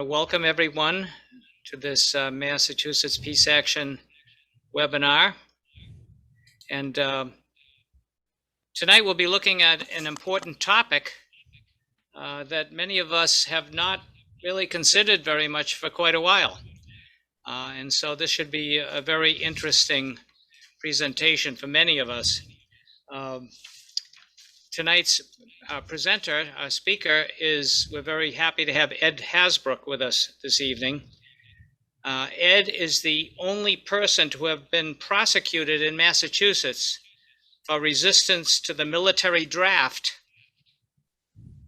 Welcome everyone to this Massachusetts Peace Action webinar. And tonight we'll be looking at an important topic that many of us have not really considered very much for quite a while. And so this should be a very interesting presentation for many of us. Tonight's presenter, our speaker, we're very happy to have Ed Hasbrouck with us this evening. Ed is the only person to have been prosecuted in Massachusetts for resistance to the military draft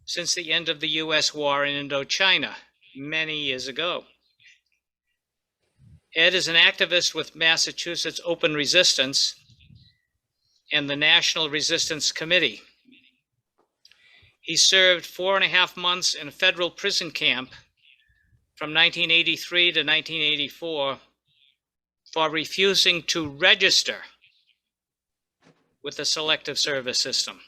since the end of the US war in Indochina many years ago. Ed is an activist with Massachusetts Open Resistance and the National Resistance Committee. He served 4.5 months in a federal prison camp from 1983 to 1984 for refusing to register with the Selective Service System.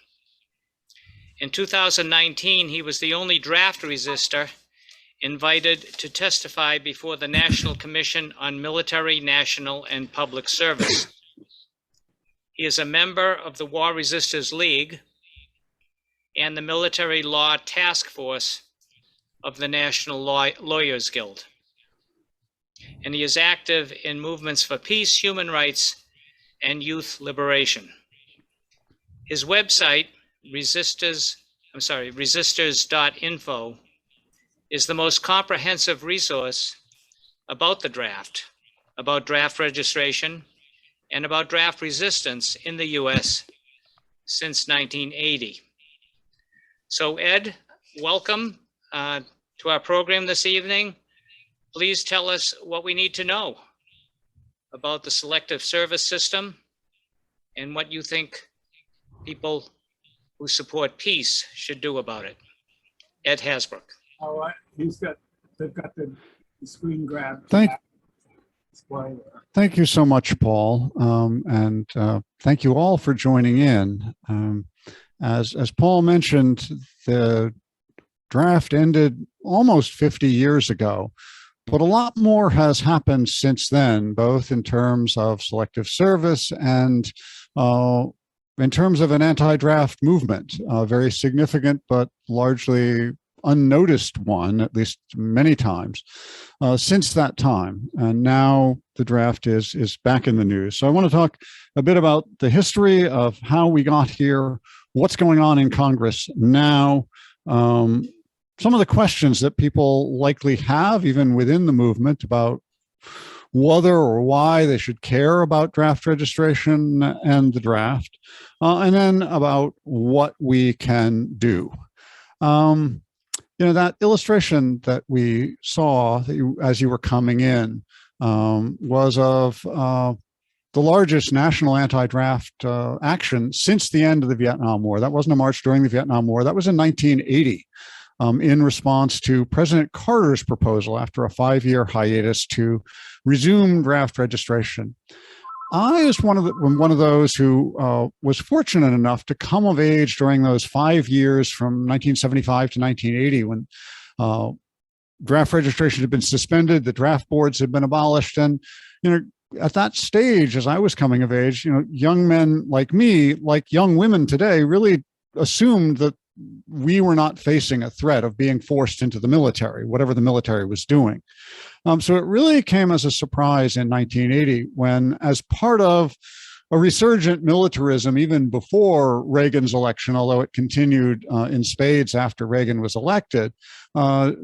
In 2019, he was the only draft resistor invited to testify before the National Commission on Military, National, and Public Service. He is a member of the War Resisters League and the Military Law Task Force of the National Lawyers Guild. And he is active in movements for peace, human rights, and youth liberation. His website, Resisters.info, is the most comprehensive resource about the draft, about draft registration, and about draft resistance in the US since 1980. So Ed, welcome to our program this evening. Please tell us what we need to know about the Selective Service System and what you think people who support peace should do about it. Ed Hasbrouck. All right, they've got the screen grabbed. Thank you so much, Paul, and thank you all for joining in. As Paul mentioned, the draft ended almost 50 years ago, but a lot more has happened since then, both in terms of selective service and in terms of an anti-draft movement, a very significant but largely unnoticed one, at least many times, since that time. And now the draft is back in the news. So I want to talk a bit about the history of how we got here, what's going on in Congress now, some of the questions that people likely have, even within the movement, about whether or why they should care about draft registration and the draft, and then about what we can do. That illustration that we saw as you were coming in was of the largest national anti-draft action since the end of the Vietnam War. That wasn't a march during the Vietnam War. That was in 1980 in response to President Carter's proposal after a 5-year hiatus to resume draft registration. I was one of those who was fortunate enough to come of age during those 5 years from 1975 to 1980 when draft registration had been suspended, the draft boards had been abolished, and at that stage, as I was coming of age, young men like me, like young women today, really assumed that we were not facing a threat of being forced into the military, whatever the military was doing. So it really came as a surprise in 1980 when, as part of a resurgent militarism even before Reagan's election, although it continued in spades after Reagan was elected,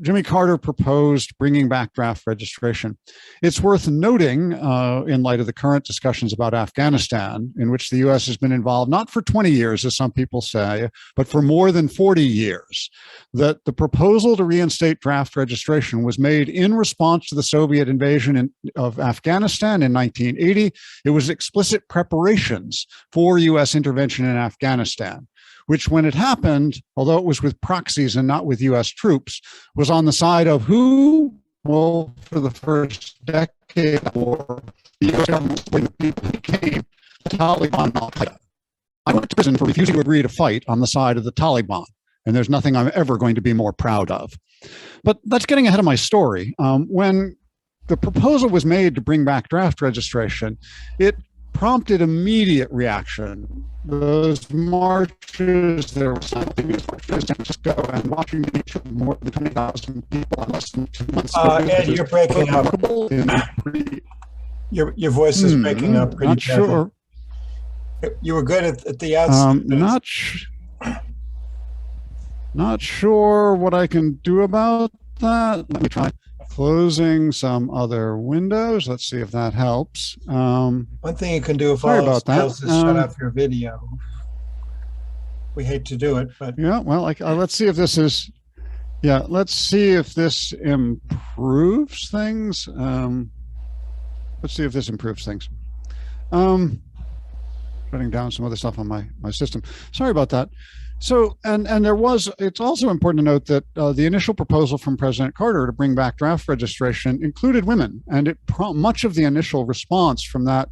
Jimmy Carter proposed bringing back draft registration. It's worth noting, in light of the current discussions about Afghanistan, in which the U.S. has been involved, not for 20 years, as some people say, but for more than 40 years, that the proposal to reinstate draft registration was made in response to the Soviet invasion of Afghanistan in 1980. It was explicit preparations for U.S. intervention in Afghanistan, which, when it happened, although it was with proxies and not with U.S. troops, was on the side of who? Well, for the first decade of war, the U.S. government, when the people who came, the Taliban and Al-Qaeda. I went to prison for refusing to agree to fight on the side of the Taliban. And there's nothing I'm ever going to be more proud of. But that's getting ahead of my story. When the proposal was made to bring back draft registration, it prompted immediate reaction. Those marches, there were simultaneous marches in San Francisco and Washington, more than 20,000 people in less than 2 months. Ed, you're breaking up. Your voice is breaking up pretty Not sure. You were good at the outset. Not sure what I can do about that. Let me try closing some other windows. Let's see if that helps. One thing you can do if all else fails is shut off your video. We hate to do it, but yeah. Well, let's see if this is. Yeah, let's see if this improves things. Let's see if this improves things. Shutting down some other stuff on my system. Sorry about that. So, and it's also important to note that the initial proposal from President Carter to bring back draft registration included women, and much of the initial response from that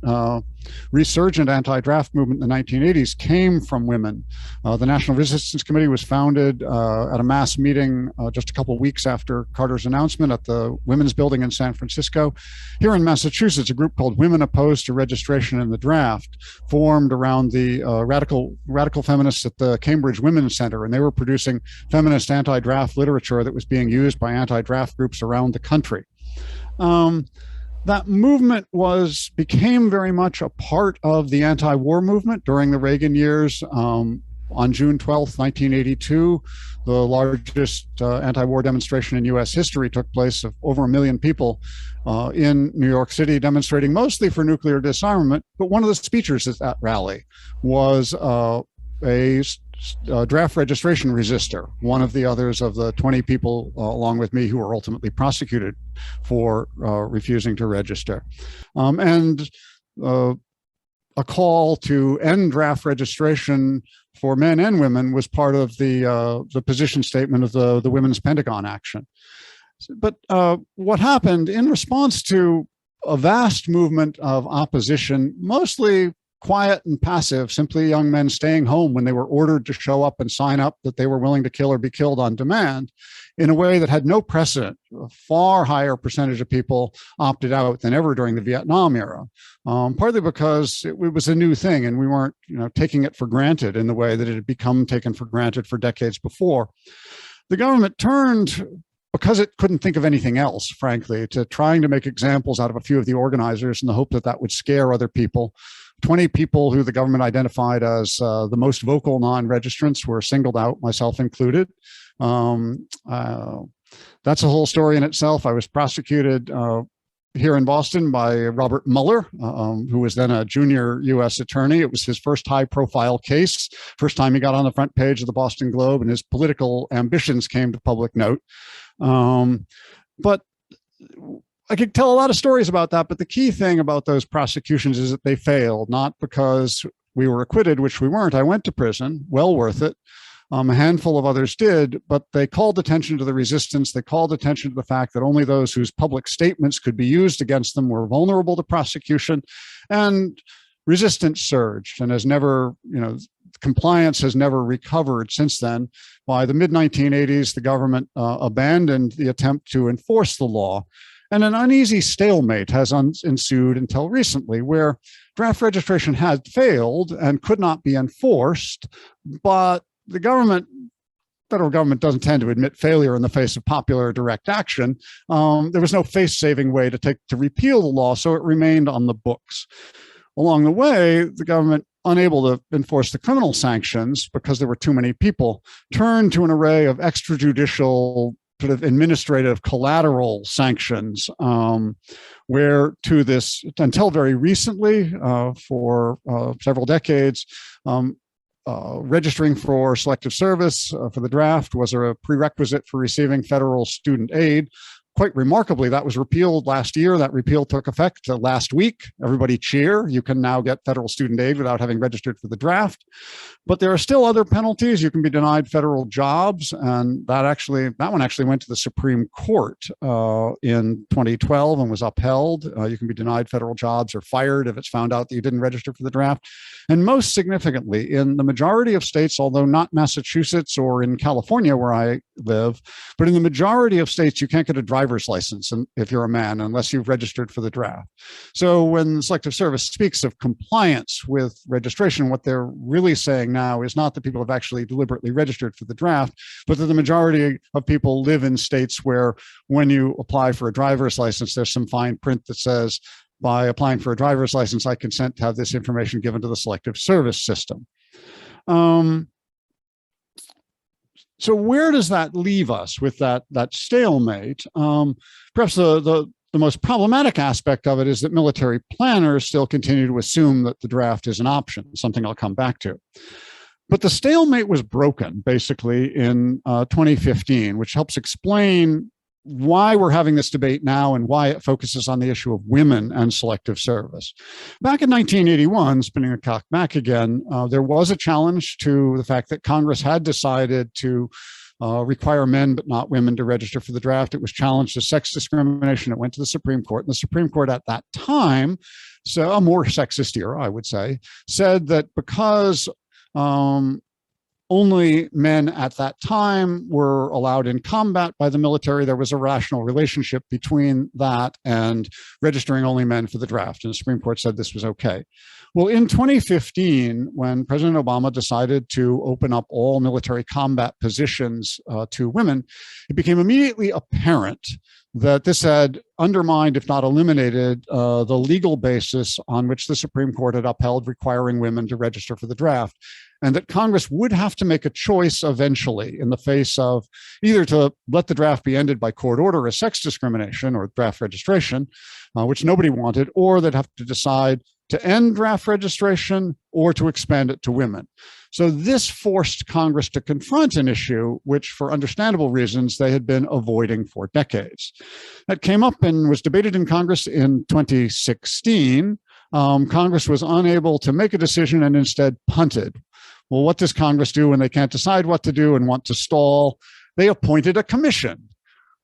resurgent anti-draft movement in the 1980s came from women. The National Resistance Committee was founded at a mass meeting just a couple of weeks after Carter's announcement at the Women's Building in San Francisco. Here in Massachusetts, a group called Women Opposed to Registration in the Draft formed around the radical feminists at the Cambridge Women's Center, and they were producing feminist anti-draft literature that was being used by anti-draft groups around the country. That movement became very much a part of the anti-war movement during the Reagan years. On June 12th, 1982, the largest anti-war demonstration in U.S. history took place of over 1 million people in New York City demonstrating mostly for nuclear disarmament. But one of the speeches at that rally was a draft registration resistor, one of the others of the 20 people along with me who were ultimately prosecuted for refusing to register. And a call to end draft registration for men and women was part of the position statement of the Women's Pentagon Action. But what happened in response to a vast movement of opposition, mostly quiet and passive, simply young men staying home when they were ordered to show up and sign up that they were willing to kill or be killed on demand, in a way that had no precedent. A far higher percentage of people opted out than ever during the Vietnam era, partly because it was a new thing and we weren't taking it for granted in the way that it had become taken for granted for decades before. The government turned, because it couldn't think of anything else, frankly, to trying to make examples out of a few of the organizers in the hope that that would scare other people. 20 people who the government identified as the most vocal non-registrants were singled out, myself included. That's a whole story in itself. I was prosecuted here in Boston by Robert Mueller, who was then a junior U.S. attorney. It was his first high-profile case, first time he got on the front page of the Boston Globe, and his political ambitions came to public note. But I could tell a lot of stories about that, but the key thing about those prosecutions is that they failed, not because we were acquitted, which we weren't. I went to prison, well worth it. A handful of others did, but they called attention to the resistance. They called attention to the fact that only those whose public statements could be used against them were vulnerable to prosecution, and resistance surged and has never, compliance has never recovered since then. By the mid-1980s, the government abandoned the attempt to enforce the law. And an uneasy stalemate has ensued until recently, where draft registration had failed and could not be enforced, but the federal government doesn't tend to admit failure in the face of popular direct action. There was no face-saving way to repeal the law, so it remained on the books. Along the way, the government, unable to enforce the criminal sanctions because there were too many people, turned to an array of extrajudicial sort of administrative collateral sanctions, where to this, until very recently, for several decades, registering for selective service for the draft was a prerequisite for receiving federal student aid. quite remarkably, that was repealed last year. That repeal took effect last week. Everybody cheer. You can now get federal student aid without having registered for the draft. But there are still other penalties. You can be denied federal jobs. And that one actually went to the Supreme Court in 2012 and was upheld. You can be denied federal jobs or fired if it's found out that you didn't register for the draft. And most significantly, in the majority of states, although not Massachusetts or in California where I live, but in the majority of states, you can't get a driver's license if you're a man unless you've registered for the draft. So when the Selective Service speaks of compliance with registration, what they're really saying now is not that people have actually deliberately registered for the draft, but that the majority of people live in states where when you apply for a driver's license, there's some fine print that says, by applying for a driver's license, I consent to have this information given to the Selective Service System. So where does that leave us with that stalemate? Perhaps the most problematic aspect of it is that military planners still continue to assume that the draft is an option, something I'll come back to. But the stalemate was broken basically in 2015, which helps explain why we're having this debate now and why it focuses on the issue of women and selective service. Back in 1981, spinning the clock back again, there was a challenge to the fact that Congress had decided to require men but not women to register for the draft. It was challenged as sex discrimination. It went to the Supreme Court. And the Supreme Court at that time, so a more sexist era, I would say, said that because only men at that time were allowed in combat by the military, there was a rational relationship between that and registering only men for the draft. And the Supreme Court said this was okay. Well, in 2015, when President Obama decided to open up all military combat positions to women, it became immediately apparent that this had undermined, if not eliminated, the legal basis on which the Supreme Court had upheld requiring women to register for the draft, and that Congress would have to make a choice eventually in the face of either to let the draft be ended by court order as sex discrimination or draft registration, which nobody wanted, or they'd have to decide to end draft registration or to expand it to women. So this forced Congress to confront an issue which, for understandable reasons, they had been avoiding for decades. That came up and was debated in Congress in 2016. Congress was unable to make a decision and instead punted. Well, what does Congress do when they can't decide what to do and want to stall? They appointed a commission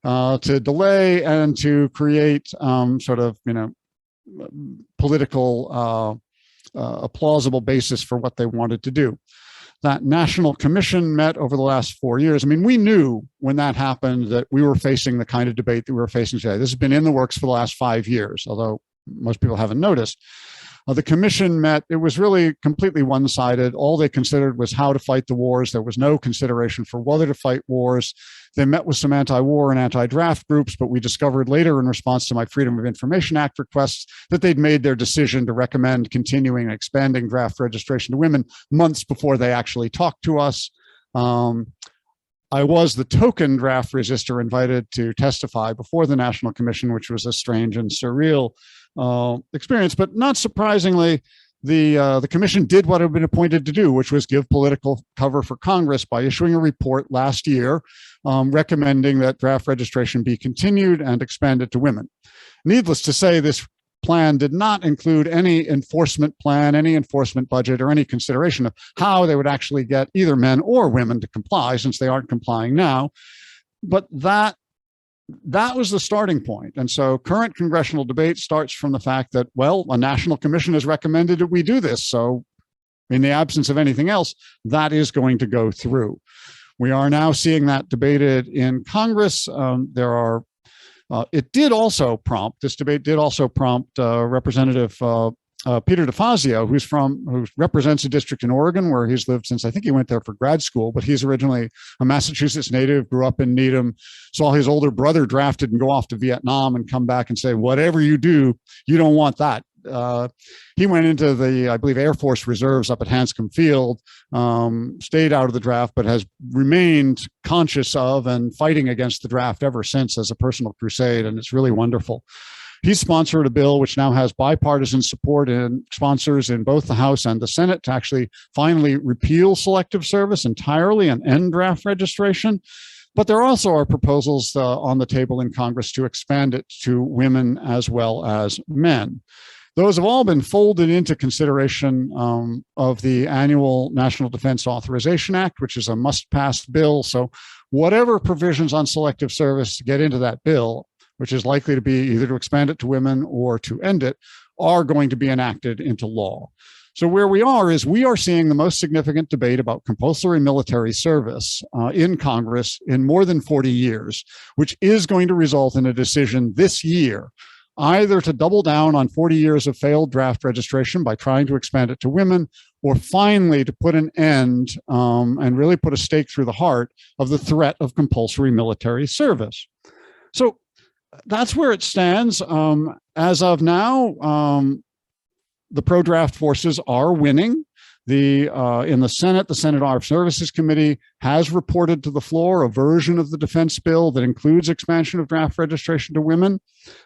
to delay and to create political, a plausible basis for what they wanted to do. That national commission met over the last 4 years. I mean, we knew when that happened that we were facing the kind of debate that we were facing today. This has been in the works for the last 5 years, although most people haven't noticed. The commission met, it was really completely one-sided. All they considered was how to fight the wars. There was no consideration for whether to fight wars. They met with some anti-war and anti-draft groups, but we discovered later in response to my Freedom of Information Act requests that they'd made their decision to recommend continuing and expanding draft registration to women months before they actually talked to us. I was the token draft resistor invited to testify before the National Commission, which was a strange and surreal experience. But not surprisingly, the commission did what it had been appointed to do, which was give political cover for Congress by issuing a report last year recommending that draft registration be continued and expanded to women. Needless to say, this plan did not include any enforcement plan, any enforcement budget, or any consideration of how they would actually get either men or women to comply, since they aren't complying now. But that was the starting point. And so current congressional debate starts from the fact that, well, a national commission has recommended that we do this. So in the absence of anything else, that is going to go through. We are now seeing that debated in Congress. This debate did also prompt Representative Peter DeFazio, who represents a district in Oregon where he's lived since, I think he went there for grad school, but he's originally a Massachusetts native, grew up in Needham, saw his older brother drafted and go off to Vietnam and come back and say, whatever you do, you don't want that. He went into the, I believe, Air Force Reserves up at Hanscom Field, stayed out of the draft, but has remained conscious of and fighting against the draft ever since as a personal crusade, and it's really wonderful. He sponsored a bill which now has bipartisan support and sponsors in both the House and the Senate to actually finally repeal selective service entirely and end draft registration. But there also are proposals on the table in Congress to expand it to women as well as men. Those have all been folded into consideration of the annual National Defense Authorization Act, which is a must-pass bill. So whatever provisions on selective service get into that bill, which is likely to be either to expand it to women or to end it, are going to be enacted into law. So where we are is we are seeing the most significant debate about compulsory military service in Congress in more than 40 years, which is going to result in a decision this year, either to double down on 40 years of failed draft registration by trying to expand it to women, or finally to put an end and really put a stake through the heart of the threat of compulsory military service. So that's where it stands. As of now, the pro-draft forces are winning. In the Senate Armed Services Committee has reported to the floor a version of the defense bill that includes expansion of draft registration to women.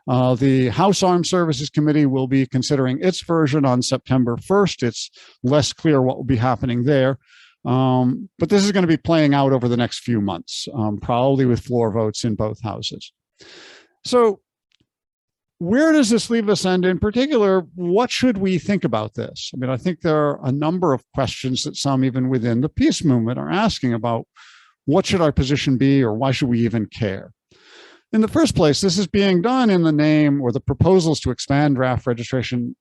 The House Armed Services Committee will be considering its version on September 1st. It's less clear what will be happening there. But this is going to be playing out over the next few months, probably with floor votes in both houses. So where does this leave us? And in particular, what should we think about this? I mean, I think there are a number of questions that some even within the peace movement are asking about what should our position be, or why should we even care? In the first place, this is being done in the name, or the proposals to expand draft registration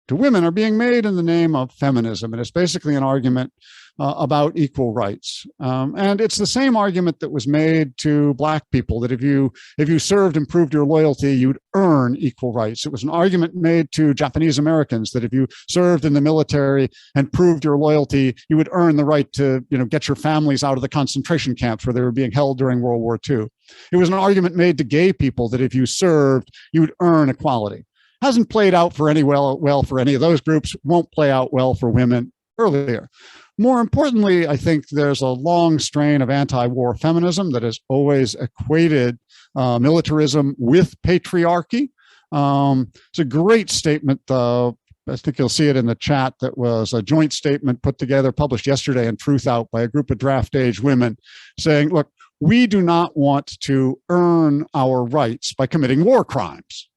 to women are being made in the name of feminism. And it's basically an argument about equal rights. And it's the same argument that was made to Black people, that if you served and proved your loyalty, you'd earn equal rights. It was an argument made to Japanese Americans that if you served in the military and proved your loyalty, you would earn the right to, get your families out of the concentration camps where they were being held during World War II. It was an argument made to gay people that if you served, you would earn equality. Hasn't played out for well for any of those groups, won't play out well for women earlier. More importantly, I think there's a long strain of anti-war feminism that has always equated militarism with patriarchy. It's a great statement. I think you'll see it in the chat. That was a joint statement put together, published yesterday in Truth Out by a group of draft-age women saying, look, we do not want to earn our rights by committing war crimes.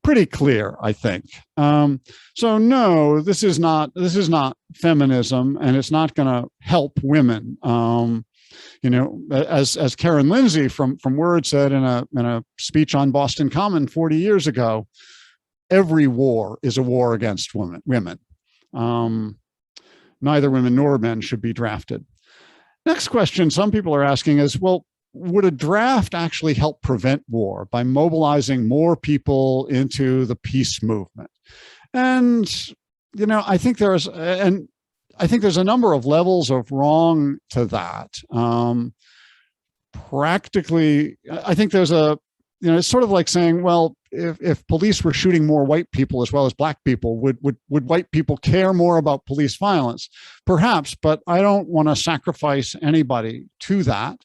Pretty clear, I think. So no, this is not feminism, and it's not going to help women. As Karen Lindsay from Word said in a speech on Boston Common 40 years ago, every war is a war against women. Neither women nor men should be drafted. Next question some people are asking is, well, would a draft actually help prevent war by mobilizing more people into the peace movement? And, I think there's a number of levels of wrong to that. Practically, I think there's it's sort of like saying, well, if police were shooting more white people as well as Black people, would white people care more about police violence? Perhaps, but I don't want to sacrifice anybody to that.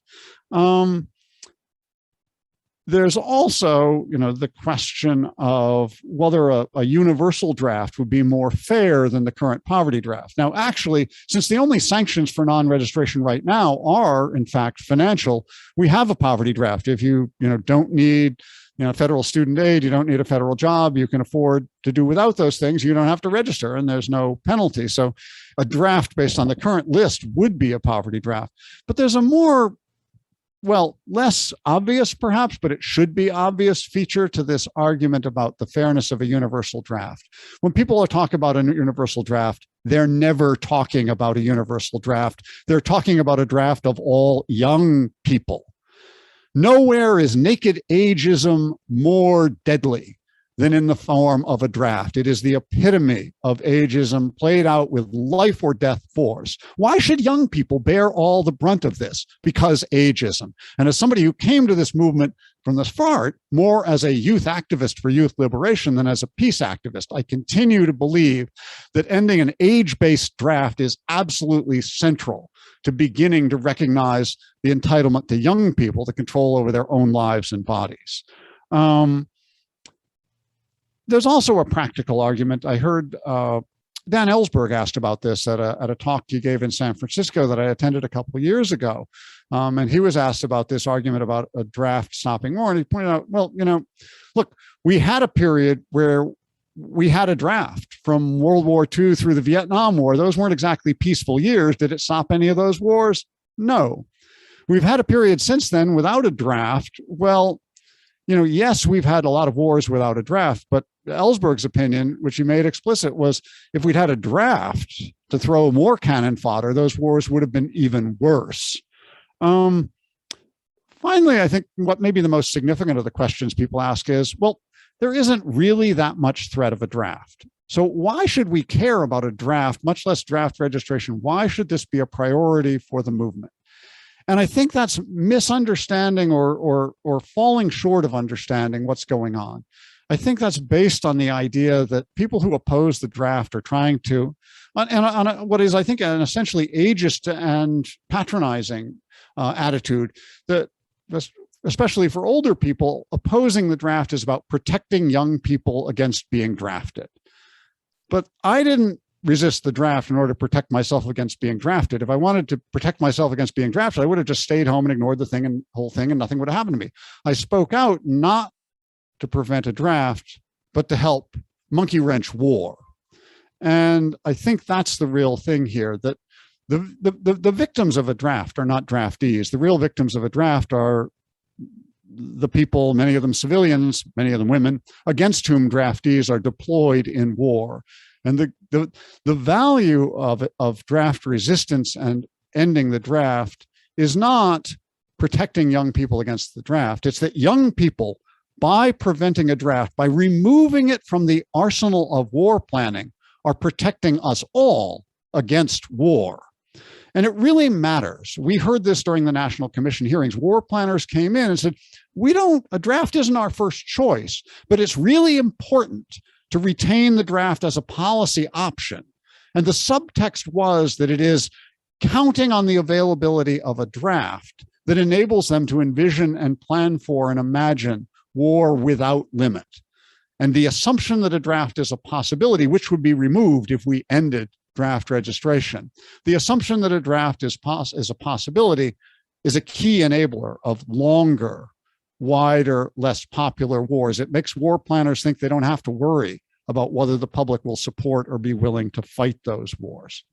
There's also, the question of whether a universal draft would be more fair than the current poverty draft. Now, actually, since the only sanctions for non-registration right now are, in fact, financial, we have a poverty draft. If you, don't need, federal student aid, you don't need a federal job, you can afford to do without those things, you don't have to register and there's no penalty. So a draft based on the current list would be a poverty draft. But there's a more less obvious perhaps, but it should be obvious feature to this argument about the fairness of a universal draft. When people talk about a universal draft, they're never talking about a universal draft. They're talking about a draft of all young people. Nowhere is naked ageism more deadly than in the form of a draft. It is the epitome of ageism played out with life or death force. Why should young people bear all the brunt of this? Because ageism. And as somebody who came to this movement from the start, more as a youth activist for youth liberation than as a peace activist, I continue to believe that ending an age-based draft is absolutely central to beginning to recognize the entitlement to young people to control over their own lives and bodies. There's also a practical argument. I heard Dan Ellsberg asked about this at a talk he gave in San Francisco that I attended a couple of years ago. And he was asked about this argument about a draft stopping war. And he pointed out, well, look, we had a period where we had a draft from World War II through the Vietnam War. Those weren't exactly peaceful years. Did it stop any of those wars? No. We've had a period since then without a draft. Well, yes, we've had a lot of wars without a draft, but Ellsberg's opinion, which he made explicit, was if we'd had a draft to throw more cannon fodder, those wars would have been even worse. Finally, I think what may be the most significant of the questions people ask is, well, there isn't really that much threat of a draft. So why should we care about a draft, much less draft registration? Why should this be a priority for the movement? And I think that's misunderstanding or falling short of understanding what's going on. I think that's based on the idea that people who oppose the draft are trying to, on what is, I think, an essentially ageist and patronizing attitude that, especially for older people, opposing the draft is about protecting young people against being drafted. But I didn't resist the draft in order to protect myself against being drafted. If I wanted to protect myself against being drafted, I would have just stayed home and ignored the whole thing, and nothing would have happened to me. I spoke out not to prevent a draft, but to help monkey wrench war. And I think that's the real thing here, that the victims of a draft are not draftees. The real victims of a draft are the people, many of them civilians, many of them women, against whom draftees are deployed in war. And the value of draft resistance and ending the draft is not protecting young people against the draft. It's that young people, by preventing a draft, by removing it from the arsenal of war planning, are protecting us all against war. And it really matters. We heard this during the National Commission hearings. War planners came in and said, a draft isn't our first choice, but it's really important to retain the draft as a policy option. And the subtext was that it is counting on the availability of a draft that enables them to envision and plan for and imagine war without limit. And the assumption that a draft is a possibility, which would be removed if we ended draft registration. The assumption that a draft is a possibility is a key enabler of longer, wider, less popular wars. It makes war planners think they don't have to worry about whether the public will support or be willing to fight those wars.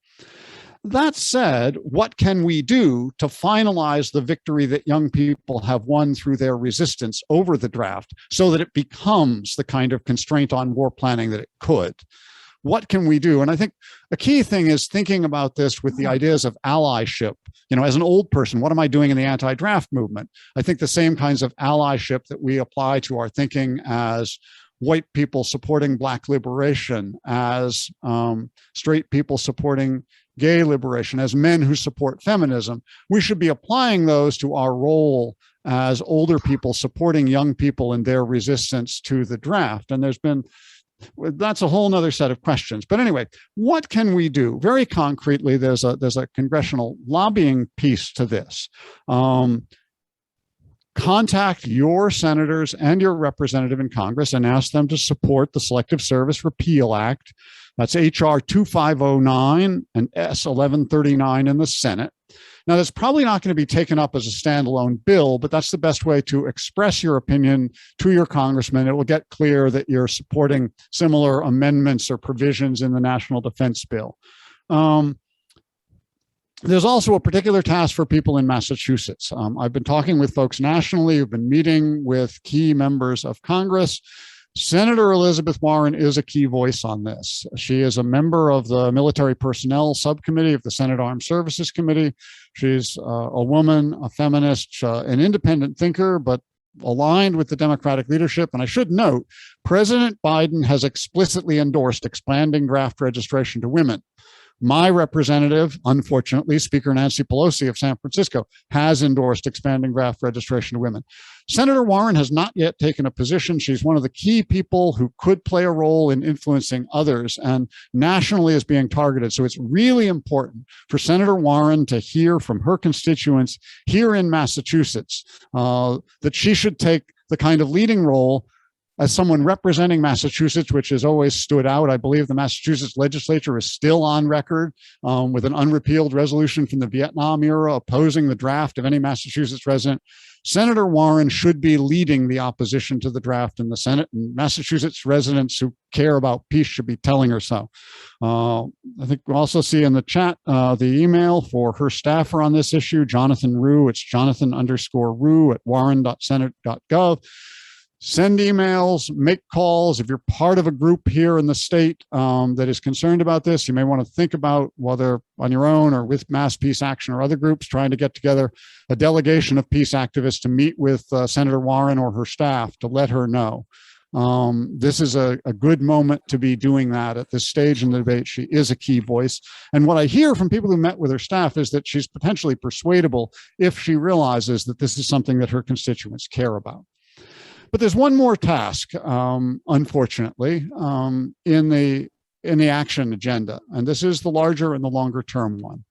That said, what can we do to finalize the victory that young people have won through their resistance over the draft so that it becomes the kind of constraint on war planning that it could? What can we do? And I think a key thing is thinking about this with the ideas of allyship. As an old person, what am I doing in the anti-draft movement? I think the same kinds of allyship that we apply to our thinking as white people supporting Black liberation, as straight people supporting gay liberation, as men who support feminism, we should be applying those to our role as older people supporting young people in their resistance to the draft. And that's a whole nother set of questions. But anyway, what can we do? Very concretely, there's a congressional lobbying piece to this. Contact your senators and your representative in Congress and ask them to support the Selective Service Repeal Act. That's H.R. 2509 and S. 1139 in the Senate. Now, that's probably not going to be taken up as a standalone bill, but that's the best way to express your opinion to your congressman. It will get clear that you're supporting similar amendments or provisions in the National Defense Bill. There's also a particular task for people in Massachusetts. I've been talking with folks nationally who've been meeting with key members of Congress. Senator Elizabeth Warren is a key voice on this. She is a member of the Military Personnel Subcommittee of the Senate Armed Services Committee. She's a woman, a feminist, an independent thinker, but aligned with the Democratic leadership. And I should note, President Biden has explicitly endorsed expanding draft registration to women. My representative, unfortunately, Speaker Nancy Pelosi of San Francisco, has endorsed expanding draft registration to women. Senator Warren has not yet taken a position. She's one of the key people who could play a role in influencing others and nationally is being targeted. So it's really important for Senator Warren to hear from her constituents here in Massachusetts that she should take the kind of leading role as someone representing Massachusetts, which has always stood out, I believe the Massachusetts legislature is still on record with an unrepealed resolution from the Vietnam era opposing the draft of any Massachusetts resident. Senator Warren should be leading the opposition to the draft in the Senate, and Massachusetts residents who care about peace should be telling her so. I think we'll also see in the chat the email for her staffer on this issue, Jonathan Rue. It's Jonathan_Rue@warren.senate.gov. Send emails, make calls. If you're part of a group here in the state that is concerned about this, you may want to think about whether on your own or with Mass Peace Action or other groups trying to get together a delegation of peace activists to meet with Senator Warren or her staff to let her know. This is a good moment to be doing that at this stage in the debate. She is a key voice. And what I hear from people who met with her staff is that she's potentially persuadable if she realizes that this is something that her constituents care about. But there's one more task, unfortunately, in the action agenda, and this is the larger and the longer term one.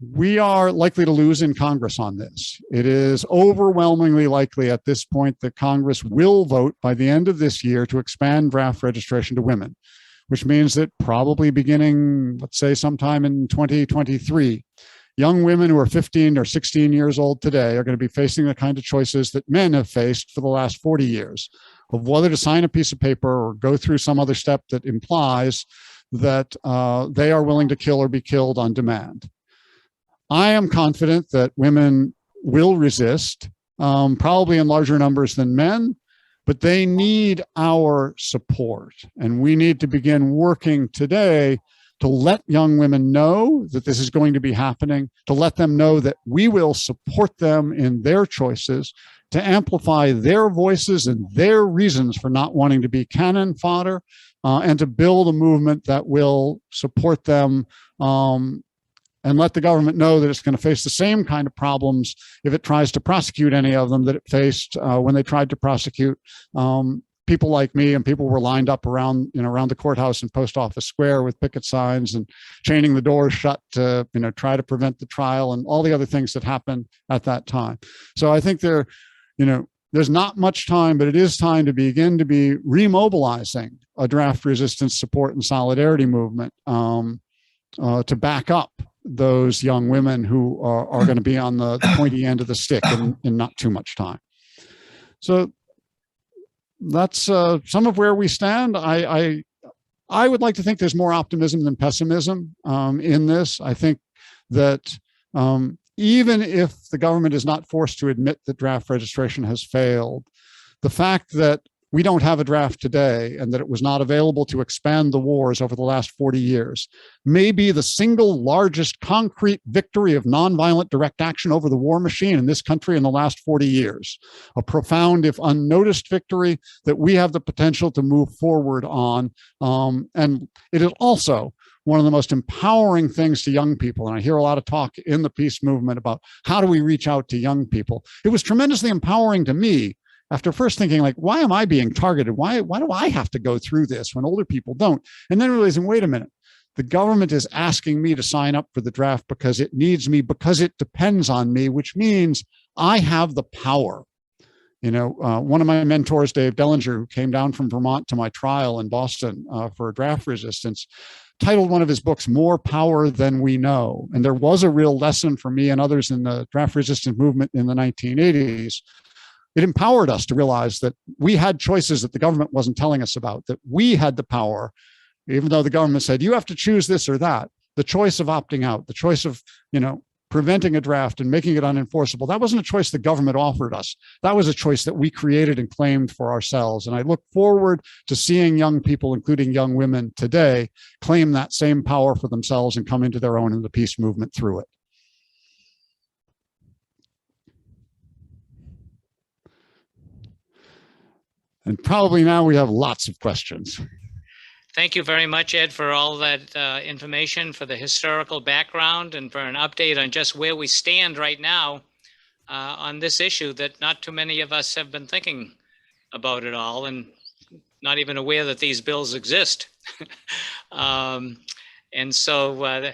We are likely to lose in Congress on this. It is overwhelmingly likely at this point that Congress will vote by the end of this year to expand draft registration to women, which means that probably beginning, let's say, sometime in 2023, young women who are 15 or 16 years old today are going to be facing the kind of choices that men have faced for the last 40 years of whether to sign a piece of paper or go through some other step that implies that they are willing to kill or be killed on demand. I am confident that women will resist, probably in larger numbers than men, but they need our support. And we need to begin working today to let young women know that this is going to be happening, to let them know that we will support them in their choices, to amplify their voices and their reasons for not wanting to be cannon fodder, and to build a movement that will support them and let the government know that it's going to face the same kind of problems if it tries to prosecute any of them that it faced when they tried to prosecute people like me, and people were lined up around the courthouse and Post Office Square with picket signs and chaining the doors shut to try to prevent the trial and all the other things that happened at that time. So I think there's not much time, but it is time to begin to be remobilizing a draft resistance support and solidarity movement to back up those young women who are going to be on the pointy end of the stick in not too much time. So that's some of where we stand. I would like to think there's more optimism than pessimism in this. I think that even if the government is not forced to admit that draft registration has failed, the fact that we don't have a draft today and that it was not available to expand the wars over the last 40 years may be the single largest concrete victory of nonviolent direct action over the war machine in this country in the last 40 years. A profound, if unnoticed, victory that we have the potential to move forward on. And it is also one of the most empowering things to young people. And I hear a lot of talk in the peace movement about how do we reach out to young people. It was tremendously empowering to me after first thinking, like, why am I being targeted? Why do I have to go through this when older people don't? And then realizing, wait a minute, the government is asking me to sign up for the draft because it needs me, because it depends on me, which means I have the power. One of my mentors, Dave Dellinger, who came down from Vermont to my trial in Boston for draft resistance, titled one of his books, More Power Than We Know. And there was a real lesson for me and others in the draft resistance movement in the 1980s. It empowered us to realize that we had choices that the government wasn't telling us about, that we had the power, even though the government said, you have to choose this or that. The choice of opting out, the choice of, preventing a draft and making it unenforceable, that wasn't a choice the government offered us. That was a choice that we created and claimed for ourselves. And I look forward to seeing young people, including young women today, claim that same power for themselves and come into their own in the peace movement through it. And probably now we have lots of questions. Thank you very much, Ed, for all that information, for the historical background, and for an update on just where we stand right now on this issue that not too many of us have been thinking about at all, and not even aware that these bills exist. And so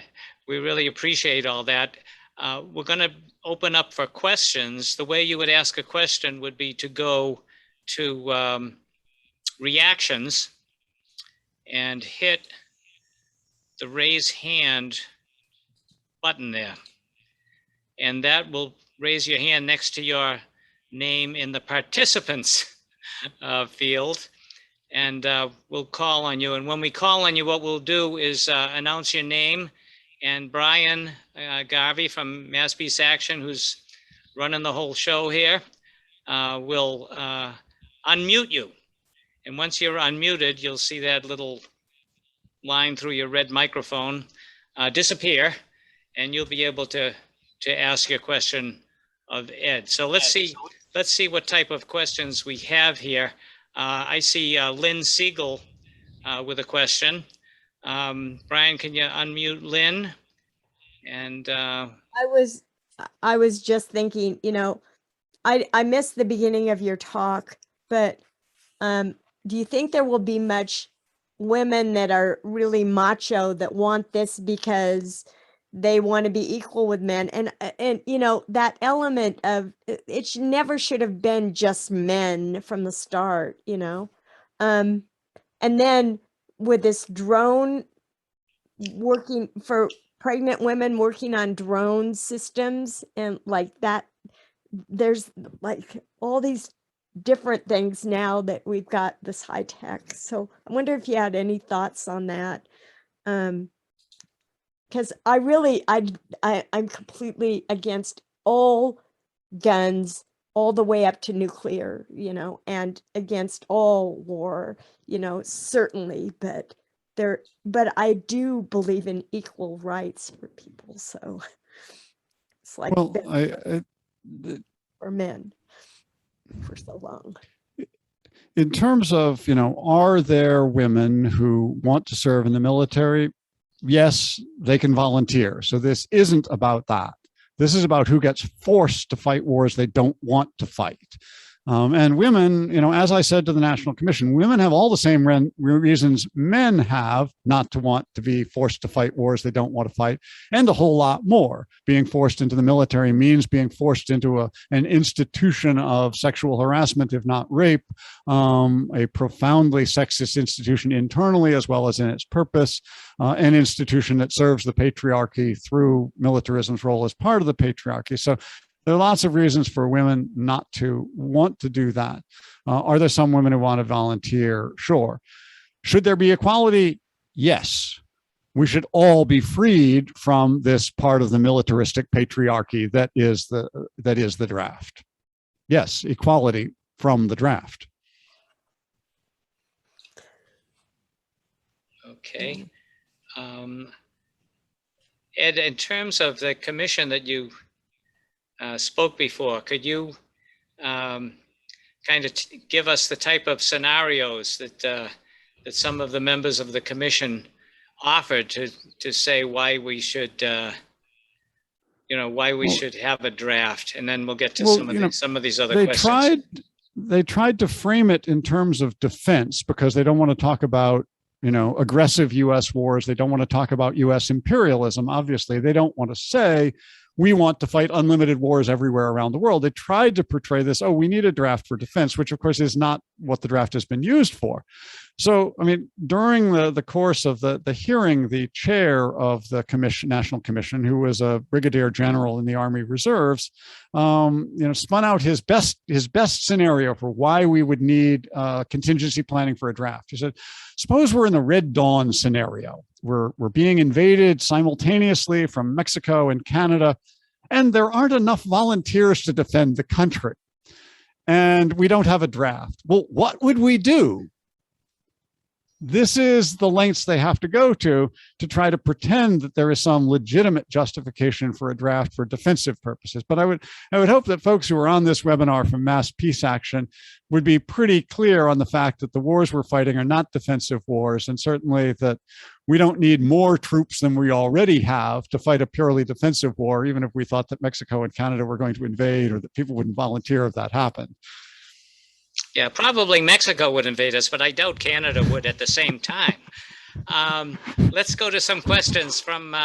we really appreciate all that. We're going to open up for questions. The way you would ask a question would be to go to reactions and hit the raise hand button there. And that will raise your hand next to your name in the participants field. And we'll call on you. And when we call on you, what we'll do is announce your name. And Brian Garvey from Mass Peace Action, who's running the whole show here, will unmute you. And once you're unmuted, you'll see that little line through your red microphone disappear, and you'll be able to ask your question of Ed. So let's see what type of questions we have here. I see Lynn Siegel with a question. Brian, can you unmute Lynn? And I was just thinking, you know, I missed the beginning of your talk, but do you think there will be much women that are really macho that want this because they want to be equal with men? And you know, that element of never should have been just men from the start, you know. And then with this drone working for pregnant women working on drone systems and like that, there's like all these different things now that we've got this high tech. So I wonder if you had any thoughts on that. Because I'm completely against all guns all the way up to nuclear, you know, and against all war, you know, certainly, but I do believe in equal rights for people. So it's like, well, for men for so long. in terms of, you know, are there women who want to serve in the military? Yes, they can volunteer. So this isn't about that. This is about who gets forced to fight wars they don't want to fight. And women, you know, as I said to the National Commission, women have all the same reasons men have not to want to be forced to fight wars they don't want to fight, and a whole lot more. Being forced into the military means being forced into an institution of sexual harassment, if not rape, a profoundly sexist institution internally as well as in its purpose, an institution that serves the patriarchy through militarism's role as part of the patriarchy. So there are lots of reasons for women not to want to do that. Are there some women who want to volunteer? Sure. Should there be equality? Yes. We should all be freed from this part of the militaristic patriarchy that is the draft. Yes, equality from the draft. okay. Ed, in terms of the commission that you spoke before, could you kind of give us the type of scenarios that some of the members of the commission offered to say why we should, why we should have a draft, and then we'll get to some of these other questions. They tried to frame it in terms of defense because they don't want to talk about, aggressive U.S. wars. They don't want to talk about U.S. imperialism. Obviously, they don't want to say, we want to fight unlimited wars everywhere around the world. They tried to portray this, we need a draft for defense, which of course is not what the draft has been used for. So, during the course of the hearing, the chair of the National Commission, who was a brigadier general in the Army Reserves, spun out his best scenario for why we would need contingency planning for a draft. He said, suppose we're in the Red Dawn scenario. We're being invaded simultaneously from Mexico and Canada, and there aren't enough volunteers to defend the country. And we don't have a draft. Well, what would we do? This is the lengths they have to go to try to pretend that there is some legitimate justification for a draft for defensive purposes. But I would hope that folks who are on this webinar from Mass Peace Action would be pretty clear on the fact that the wars we're fighting are not defensive wars, and certainly that we don't need more troops than we already have to fight a purely defensive war, even if we thought that Mexico and Canada were going to invade or that people wouldn't volunteer if that happened. Yeah, probably Mexico would invade us, but I doubt Canada would at the same time. Let's go to some questions from,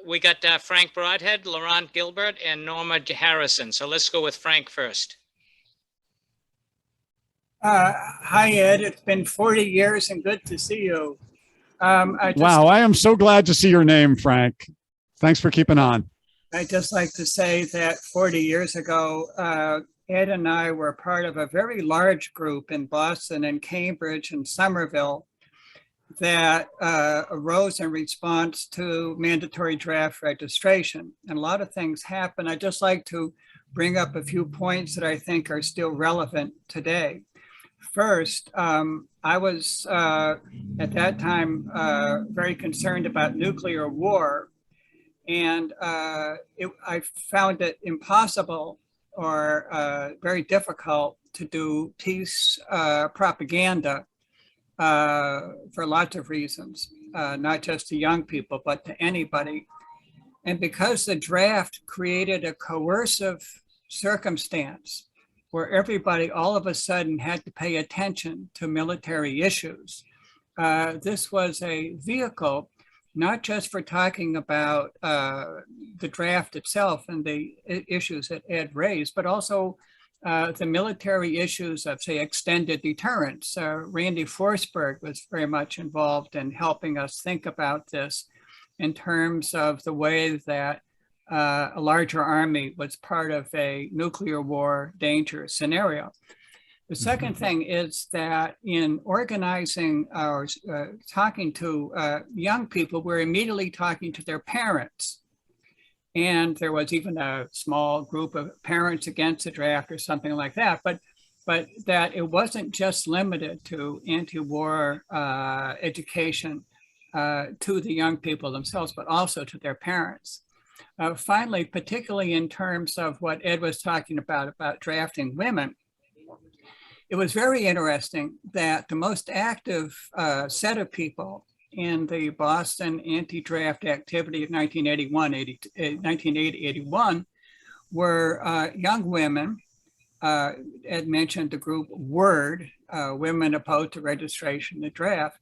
we got Frank Broadhead, Laurent Gilbert, and Norma Harrison. So let's go with Frank first. Hi, Ed. It's been 40 years and good to see you. Wow, I am so glad to see your name, Frank. Thanks for keeping on. I'd just like to say that 40 years ago, Ed and I were part of a very large group in Boston and Cambridge and Somerville that arose in response to mandatory draft registration. And a lot of things happened. I'd just like to bring up a few points that I think are still relevant today. First, I was at that time very concerned about nuclear war. And I found it impossible or very difficult to do peace propaganda for lots of reasons, not just to young people, but to anybody. And because the draft created a coercive circumstance where everybody all of a sudden had to pay attention to military issues, this was a vehicle not just for talking about the draft itself and the issues that Ed raised, but also the military issues of, say, extended deterrence. Randy Forsberg was very much involved in helping us think about this in terms of the way that a larger army was part of a nuclear war danger scenario. The second thing is that in organizing or talking to young people, we're immediately talking to their parents. And there was even a small group of parents against the draft or something like that, but that it wasn't just limited to anti-war education to the young people themselves, but also to their parents. Finally, particularly in terms of what Ed was talking about drafting women, it was very interesting that the most active set of people in the Boston anti-draft activity of 1980-81 were young women. Ed mentioned the group WORD, Women Opposed to Registration in the Draft,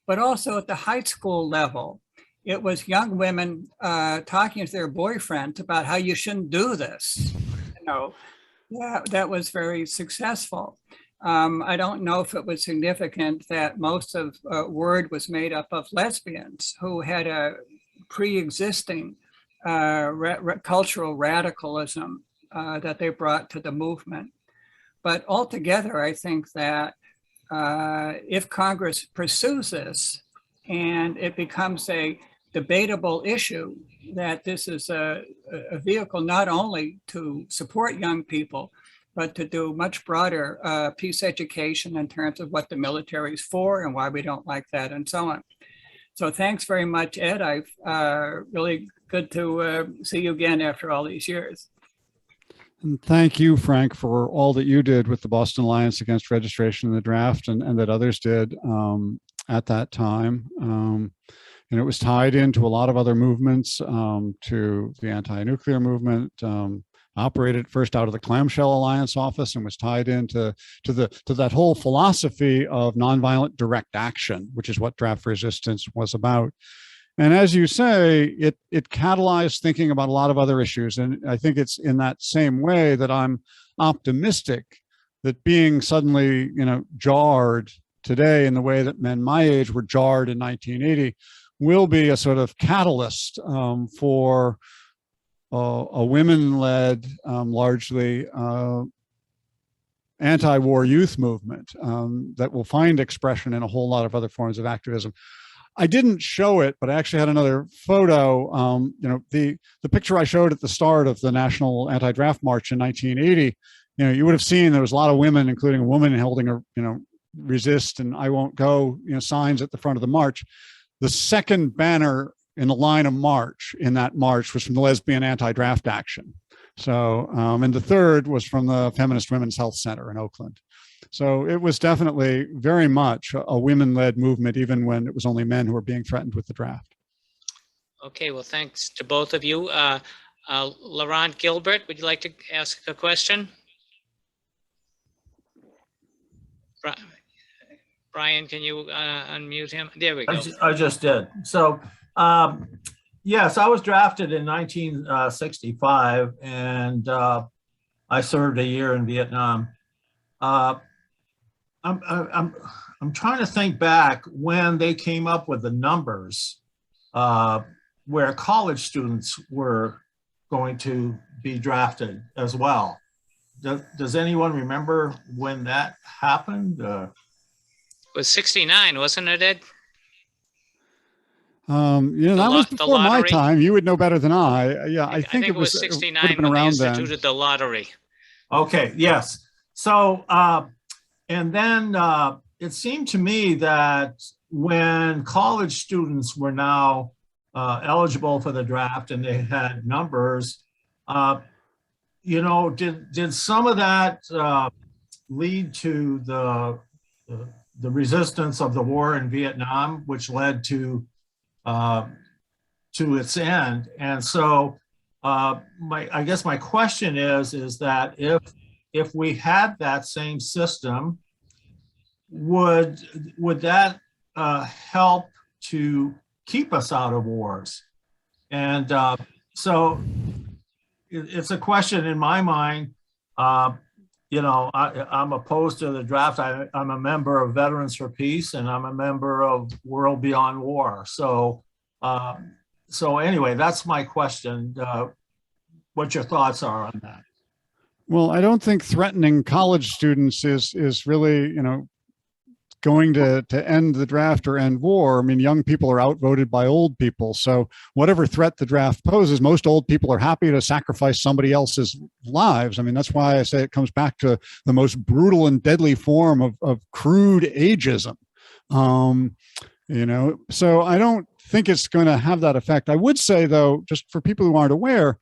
but also at the high school level, it was young women talking to their boyfriends about how you shouldn't do this. You know, that was very successful. I don't know if it was significant that most of WORD was made up of lesbians who had a pre-existing cultural radicalism that they brought to the movement. But altogether, I think that if Congress pursues this and it becomes a debatable issue, that this is a vehicle not only to support young people, but to do much broader peace education in terms of what the military is for and why we don't like that and so on. So thanks very much, Ed. I've really good to see you again after all these years. And thank you, Frank, for all that you did with the Boston Alliance Against Registration in the Draft and that others did at that time. And it was tied into a lot of other movements, to the anti-nuclear movement, operated first out of the Clamshell Alliance office and was tied into that whole philosophy of nonviolent direct action, which is what draft resistance was about. And as you say, it catalyzed thinking about a lot of other issues. And I think it's in that same way that I'm optimistic that being suddenly, jarred today in the way that men my age were jarred in 1980 will be a sort of catalyst for a women-led, largely anti-war youth movement that will find expression in a whole lot of other forms of activism. I didn't show it, but I actually had another photo. The picture I showed at the start of the National Anti-Draft March in 1980, you would have seen there was a lot of women, including a woman holding a, resist and I won't go, signs at the front of the march. The second banner in the line of march in that march was from the Lesbian Anti-Draft Action. So, and the third was from the Feminist Women's Health Center in Oakland. So it was definitely very much a women-led movement, even when it was only men who were being threatened with the draft. Okay, well, thanks to both of you. Laurent Gilbert, would you like to ask a question? Brian, can you unmute him? There we go. I just did. So, yes, I was drafted in 1965, and I served a year in Vietnam. I'm trying to think back when they came up with the numbers where college students were going to be drafted as well. Does anyone remember when that happened? It was 69, wasn't it, Ed? That was before my time. You would know better than I. Yeah, I think it was 69 when they instituted the lottery. Okay, yes. So, and then it seemed to me that when college students were now eligible for the draft and they had numbers, did some of that lead to the resistance of the war in Vietnam, which led to its end? And so, I guess my question is that if we had that same system, would that help to keep us out of wars? And so it's a question in my mind. I'm opposed to the draft. I'm a member of Veterans for Peace, and I'm a member of World Beyond War. So anyway, that's my question. What your thoughts are on that? Well, I don't think threatening college students is really, going to end the draft or end war. I mean, young people are outvoted by old people. So whatever threat the draft poses, most old people are happy to sacrifice somebody else's lives. I mean, that's why I say it comes back to the most brutal and deadly form of crude ageism. So I don't think it's going to have that effect. I would say, though, just for people who aren't aware,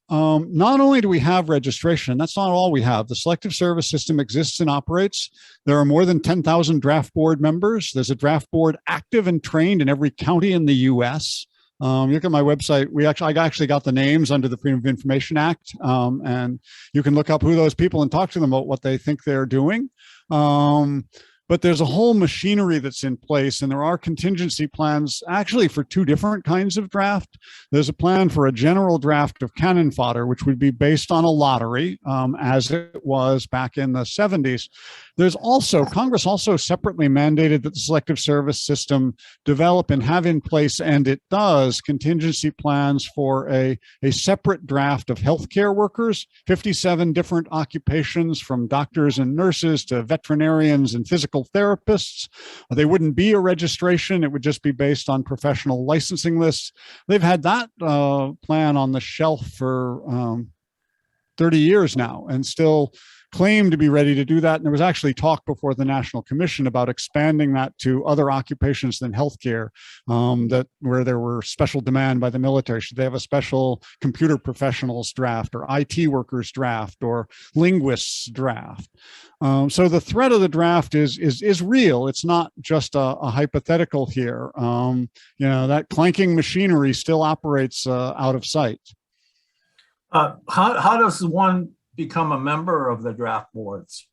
not only do we have registration, that's not all we have. The Selective Service System exists and operates. There are more than 10,000 draft board members. There's a draft board active and trained in every county in the U.S. Look at my website. I actually got the names under the Freedom of Information Act, and you can look up who those people and talk to them about what they think they're doing. But there's a whole machinery that's in place, and there are contingency plans actually for two different kinds of draft. There's a plan for a general draft of cannon fodder, which would be based on a lottery, as it was back in the 70s. There's also, Congress also separately mandated that the Selective Service System develop and have in place, and it does, contingency plans for a separate draft of healthcare workers, 57 different occupations from doctors and nurses to veterinarians and physical therapists. They wouldn't be a registration. It would just be based on professional licensing lists. They've had that plan on the shelf for 30 years now and still claim to be ready to do that. And there was actually talk before the National Commission about expanding that to other occupations than healthcare, where there were special demand by the military. Should they have a special computer professionals draft or IT workers draft or linguists draft? So the threat of the draft is real. It's not just a hypothetical here. That clanking machinery still operates out of sight. How does one become a member of the draft boards?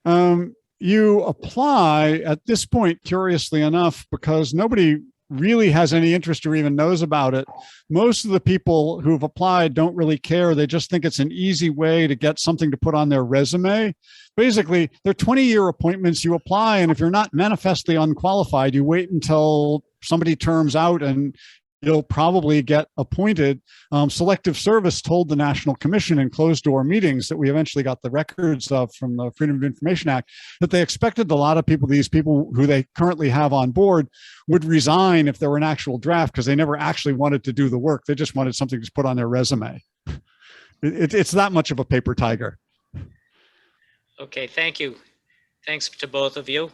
You apply at this point, curiously enough, because nobody really has any interest or even knows about it. Most of the people who've applied don't really care. They just think it's an easy way to get something to put on their resume. Basically, they're 20-year appointments. You apply, and if you're not manifestly unqualified, you wait until somebody terms out and you'll probably get appointed. Selective Service told the National Commission in closed-door meetings that we eventually got the records of from the Freedom of Information Act, that they expected a lot of people, these people who they currently have on board, would resign if there were an actual draft because they never actually wanted to do the work. They just wanted something to put on their resume. It's that much of a paper tiger. Okay, thank you. Thanks to both of you.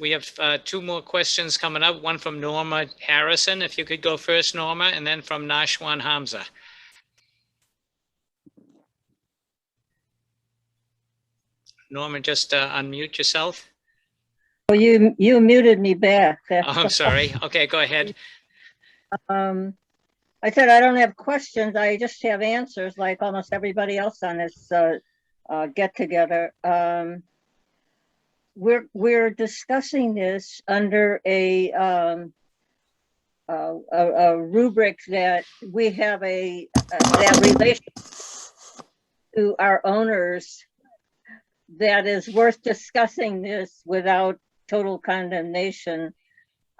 We have two more questions coming up. One from Norma Harrison. If you could go first, Norma, and then from Nashwan Hamza. Norma, just unmute yourself. Oh, you muted me back. Oh, I'm sorry. Okay, go ahead. I said I don't have questions. I just have answers, like almost everybody else on this get together. We're discussing this under a rubric that we have that relation to our owners that is worth discussing this without total condemnation.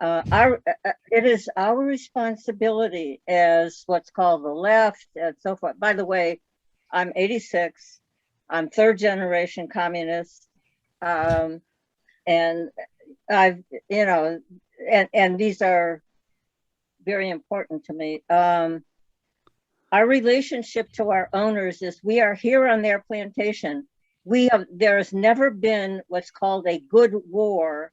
It is our responsibility as what's called the left and so forth. By the way, I'm 86. I'm third generation communist. And I've, you know, and these are very important to me. Our relationship to our owners is we are here on their plantation. There's never been what's called a good war.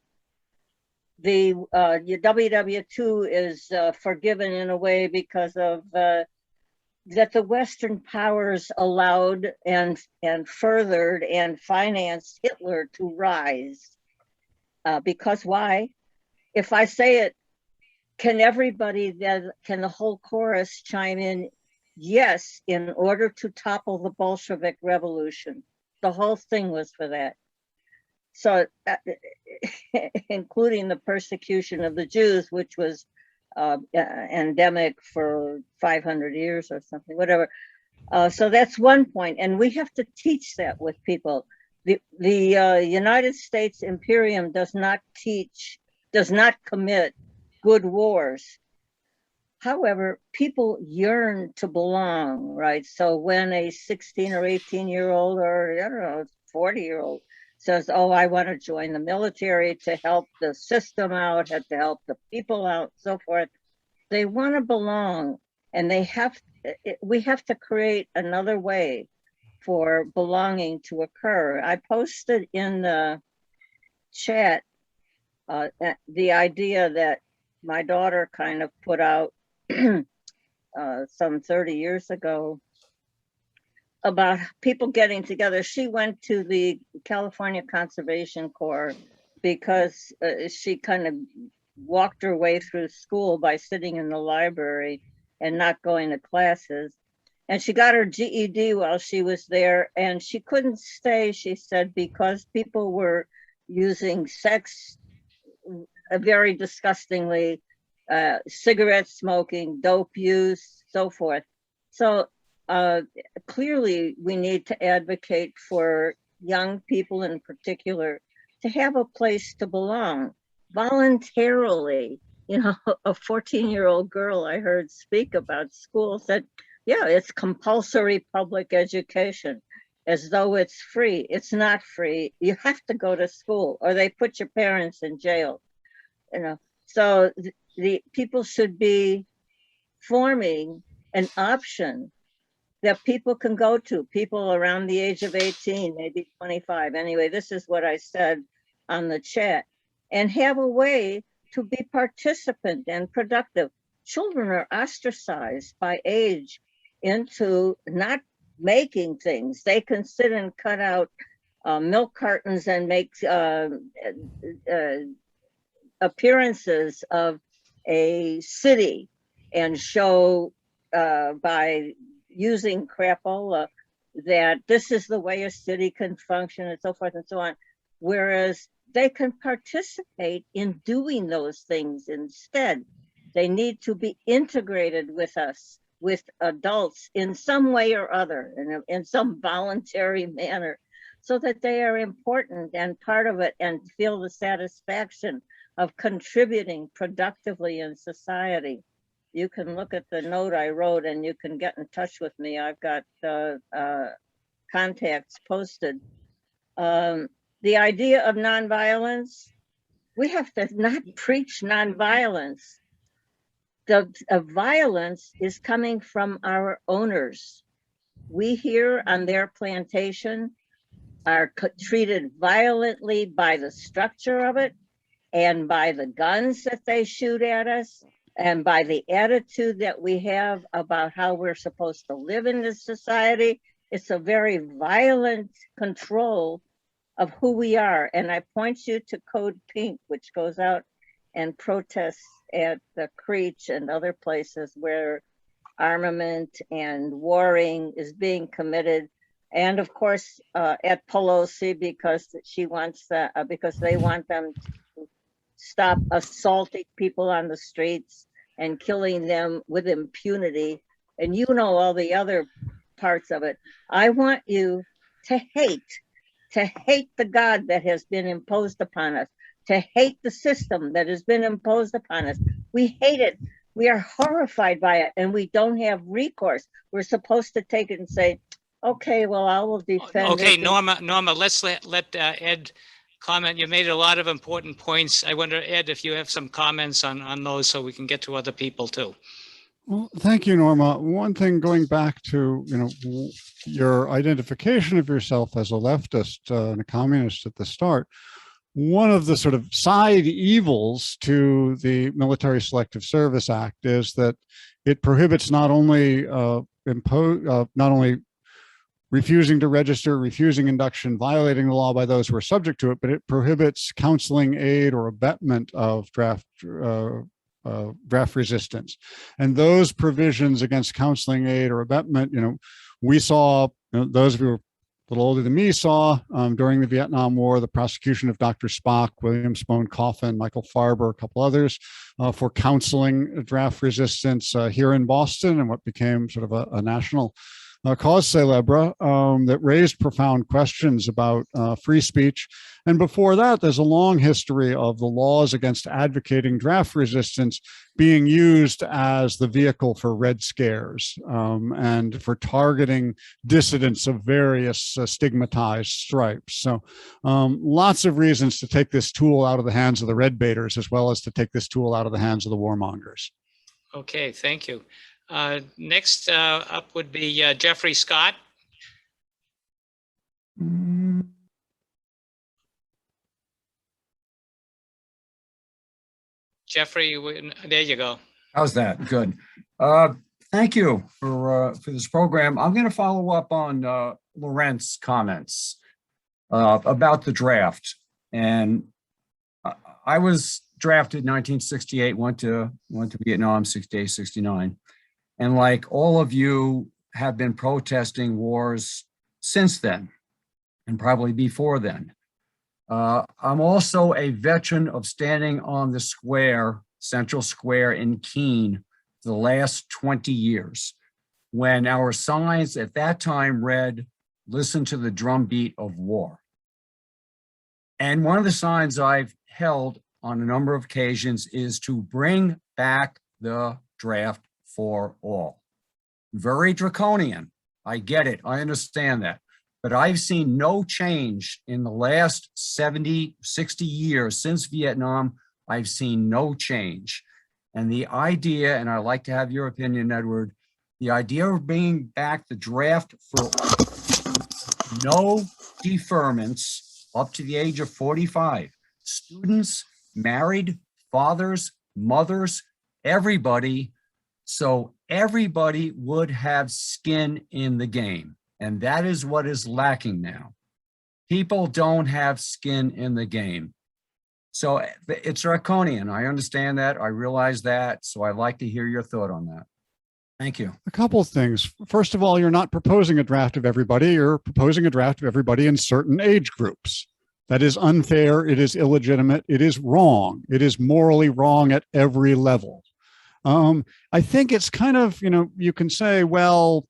The WW2 is forgiven in a way because of that the Western powers allowed and furthered and financed Hitler to rise. Because why? If I say it, can the whole chorus chime in? Yes, in order to topple the Bolshevik Revolution. The whole thing was for that. So, including the persecution of the Jews, which was endemic for 500 years or something, whatever. So that's one point, and we have to teach that with people. The United States Imperium does not commit good wars. However, people yearn to belong, right? So when a 16 or 18-year-old or, I don't know, 40-year-old says, oh, I want to join the military to help the system out, to help the people out, so forth, they want to belong. And we have to create another way for belonging to occur. I posted in the chat the idea that my daughter kind of put out some 30 years ago about people getting together. She went to the California Conservation Corps because she kind of walked her way through school by sitting in the library and not going to classes. And she got her GED while she was there, and she couldn't stay, she said, because people were using sex very disgustingly, cigarette smoking, dope use, so forth. So clearly we need to advocate for young people in particular to have a place to belong voluntarily. You know, a 14-year-old girl I heard speak about school said, yeah, it's compulsory public education, as though it's free. It's not free. You have to go to school or they put your parents in jail. You know, so the people should be forming an option that people can go to, people around the age of 18, maybe 25. Anyway, this is what I said on the chat, and have a way to be participant and productive. Children are ostracized by age into not making things. They can sit and cut out milk cartons and make appearances of a city and show by using crapola that this is the way a city can function and so forth and so on. Whereas they can participate in doing those things instead. They need to be integrated with us, with adults in some way or other, in some voluntary manner, so that they are important and part of it and feel the satisfaction of contributing productively in society. You can look at the note I wrote and you can get in touch with me. I've got contacts posted. The idea of nonviolence, we have to not preach nonviolence. The violence is coming from our owners. We here on their plantation are treated violently by the structure of it and by the guns that they shoot at us and by the attitude that we have about how we're supposed to live in this society. It's a very violent control of who we are. And I point you to Code Pink, which goes out and protests at the Creech and other places where armament and warring is being committed. And of course, at Pelosi, because she wants that, because they want them to stop assaulting people on the streets and killing them with impunity. And you know all the other parts of it. I want you to hate, to hate the God that has been imposed upon us, to hate the system that has been imposed upon us. We hate it. We are horrified by it, and we don't have recourse. We're supposed to take it and say, okay, well, I will defend Okay, it. Norma, let's let Ed comment. You made a lot of important points. I wonder, Ed, if you have some comments on those so we can get to other people too. Well, thank you, Norma. One thing, going back to, your identification of yourself as a leftist and a communist at the start, one of the sort of side evils to the Military Selective Service Act is that it prohibits not only refusing to register, refusing induction, violating the law by those who are subject to it, but it prohibits counseling, aid, or abetment of draft resistance. And those provisions against counseling, aid, or abetment, we saw, those of you who are a little older than me saw during the Vietnam War, the prosecution of Dr. Spock, William Spohn Coffin, Michael Farber, a couple others for counseling draft resistance here in Boston, and what became sort of a national cause célèbre that raised profound questions about free speech. And before that, there's a long history of the laws against advocating draft resistance being used as the vehicle for Red Scares and for targeting dissidents of various stigmatized stripes. So lots of reasons to take this tool out of the hands of the red baiters, as well as to take this tool out of the hands of the warmongers. Okay, thank you. Next up would be Jeffrey Scott. Jeffrey, there you go. How's that? Good. Thank you for this program. I'm going to follow up on Laurent's comments about the draft. And I was drafted in 1968, went to Vietnam, 68, 69. And like all of you have been protesting wars since then, and probably before then. I'm also a veteran of standing on the square, Central Square in Keene, the last 20 years, when our signs at that time read, "Listen to the drumbeat of war." And one of the signs I've held on a number of occasions is to bring back the draft for all. Very draconian. I get it. I understand that. But I've seen no change in the last 70, 60 years since Vietnam. I've seen no change. And the idea, and I'd like to have your opinion, Edward, the idea of bringing back the draft for no deferments up to the age of 45, students, married, fathers, mothers, everybody, so everybody would have skin in the game. And that is what is lacking now. People don't have skin in the game. So it's draconian. I understand that. I realize that. So I'd like to hear your thought on that. Thank you. A couple of things. First of all, you're not proposing a draft of everybody. You're proposing a draft of everybody in certain age groups. That is unfair. It is illegitimate. It is wrong. It is morally wrong at every level. I think it's kind of, you can say, well,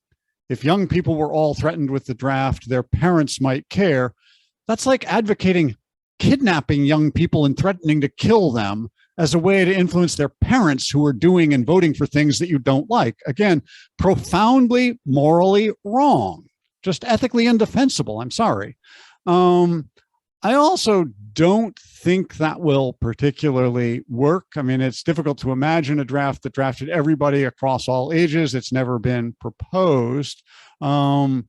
if young people were all threatened with the draft, their parents might care. That's like advocating kidnapping young people and threatening to kill them as a way to influence their parents who are doing and voting for things that you don't like. Again, profoundly morally wrong, just ethically indefensible. I'm sorry. I also don't think that will particularly work. I mean, it's difficult to imagine a draft that drafted everybody across all ages. It's never been proposed. But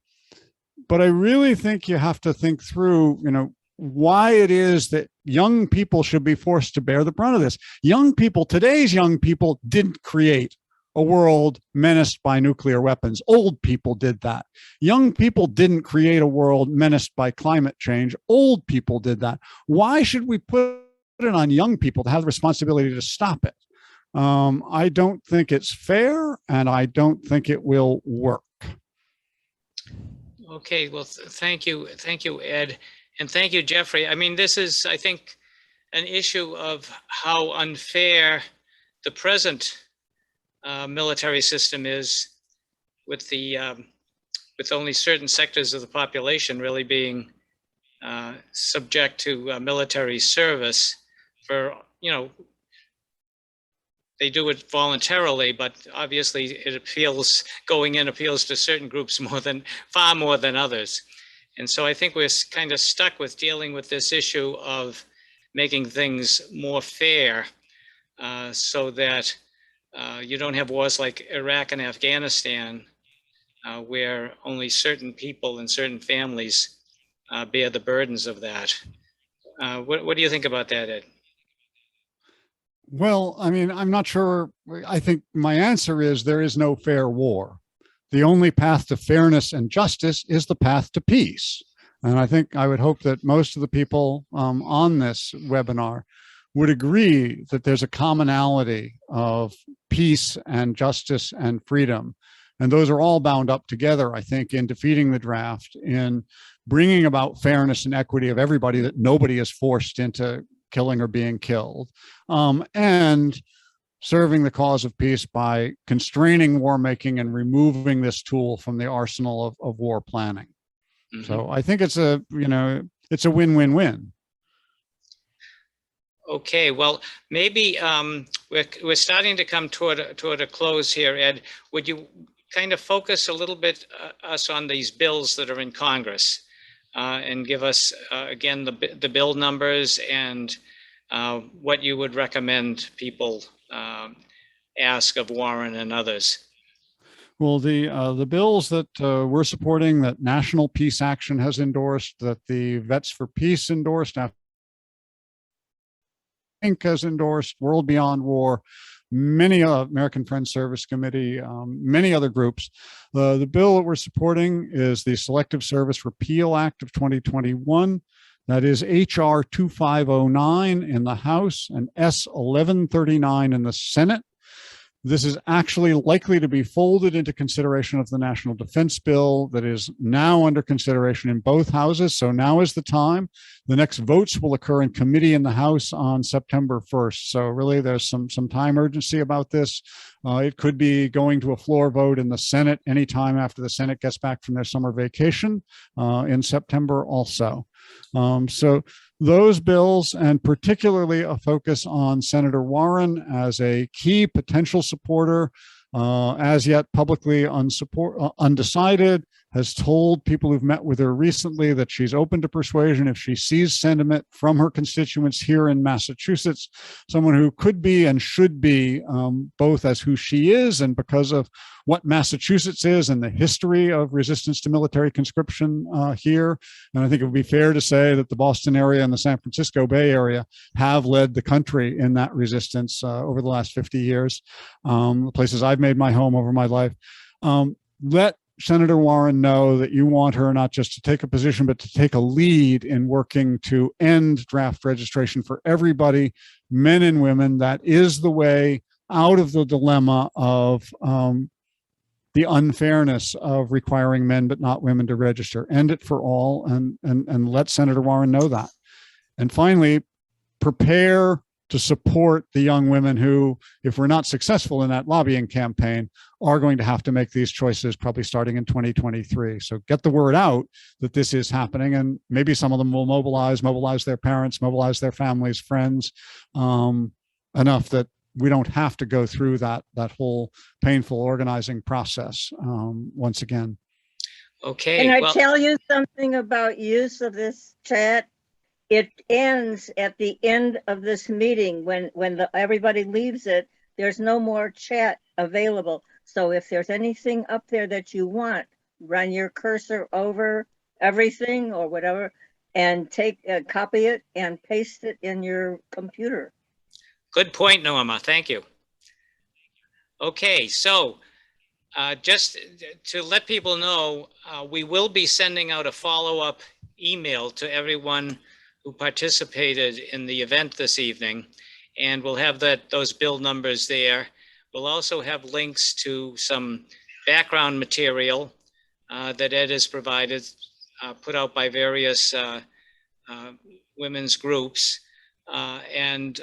I really think you have to think through, why it is that young people should be forced to bear the brunt of this. Young people, today's young people, didn't create a world menaced by nuclear weapons. Old people did that. Young people didn't create a world menaced by climate change. Old people did that. Why should we put it on young people to have the responsibility to stop it? I don't think it's fair, and I don't think it will work. Okay, well, thank you, Ed, and thank you, Jeffrey. I mean, this is, I think, an issue of how unfair the present military system is, with the with only certain sectors of the population really being subject to military service for, they do it voluntarily, but obviously going in appeals to certain groups far more than others. And so I think we're kind of stuck with dealing with this issue of making things more fair, so that you don't have wars like Iraq and Afghanistan, where only certain people and certain families bear the burdens of that. What do you think about that, Ed? Well, I mean, I'm not sure. I think my answer is there is no fair war. The only path to fairness and justice is the path to peace. And I think I would hope that most of the people on this webinar would agree that there's a commonality of peace and justice and freedom. And those are all bound up together, I think, in defeating the draft, in bringing about fairness and equity of everybody, that nobody is forced into killing or being killed, and serving the cause of peace by constraining war making and removing this tool from the arsenal of war planning. Mm-hmm. So I think it's a win-win-win. Okay, well, maybe we're starting to come toward a close here, Ed. Would you kind of focus a little bit us on these bills that are in Congress, and give us again the bill numbers and what you would recommend people ask of Warren and others? Well, the bills that we're supporting, that National Peace Action has endorsed, that the Vets for Peace endorsed, Inc. has endorsed, World Beyond War, many American Friends Service Committee, many other groups. The bill that we're supporting is the Selective Service Repeal Act of 2021. That is HR 2509 in the House and S 1139 in the Senate. This is actually likely to be folded into consideration of the National Defense Bill that is now under consideration in both houses. So now is the time. The next votes will occur in committee in the House on September 1st. So really there's some time urgency about this. It could be going to a floor vote in the Senate anytime after the Senate gets back from their summer vacation in September also. So those bills, and particularly a focus on Senator Warren as a key potential supporter, as yet publicly undecided, has told people who've met with her recently that she's open to persuasion if she sees sentiment from her constituents here in Massachusetts, someone who could be and should be, both as who she is and because of what Massachusetts is and the history of resistance to military conscription here. And I think it would be fair to say that the Boston area and the San Francisco Bay Area have led the country in that resistance over the last 50 years, the places I've made my home over my life. Let Senator Warren know that you want her not just to take a position, but to take a lead in working to end draft registration for everybody, men and women. That is the way out of the dilemma of the unfairness of requiring men but not women to register. End it for all, and let Senator Warren know that. And finally, prepare to support the young women who, if we're not successful in that lobbying campaign, are going to have to make these choices probably starting in 2023. So get the word out that this is happening, and maybe some of them will mobilize their parents, mobilize their families, friends, enough that we don't have to go through that whole painful organizing process once again. Okay. Can I tell you something about use of this chat? It ends at the end of this meeting when everybody leaves it. There's no more chat available. So if there's anything up there that you want, run your cursor over everything or whatever, and copy it and paste it in your computer. Good point, Norma. Thank you. Okay, so just to let people know, we will be sending out a follow-up email to everyone who participated in the event this evening, and we'll have those bill numbers there. We'll also have links to some background material that Ed has provided, put out by various women's groups. And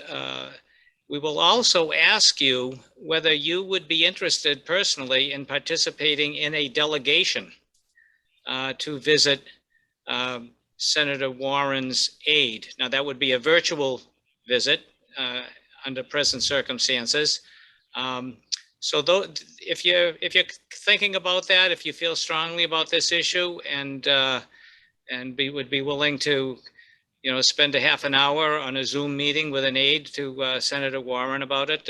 we will also ask you whether you would be interested personally in participating in a delegation to visit Senator Warren's aide. Now, that would be a virtual visit under present circumstances. So though, if you're thinking about that, if you feel strongly about this issue and would be willing to, spend a half an hour on a Zoom meeting with an aide to Senator Warren about it,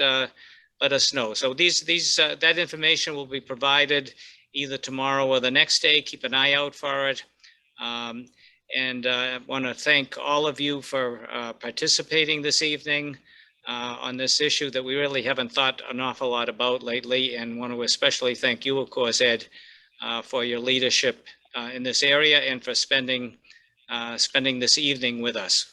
let us know. So that information will be provided either tomorrow or the next day. Keep an eye out for it. And I want to thank all of you for participating this evening on this issue that we really haven't thought an awful lot about lately, and want to especially thank you, of course, Ed, for your leadership in this area and for spending this evening with us.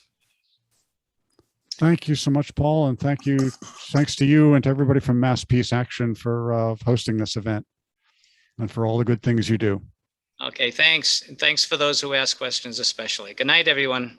Thank you so much, Paul, and thanks to you and to everybody from Mass Peace Action for hosting this event and for all the good things you do. Okay, thanks. And thanks for those who ask questions especially. Good night, everyone.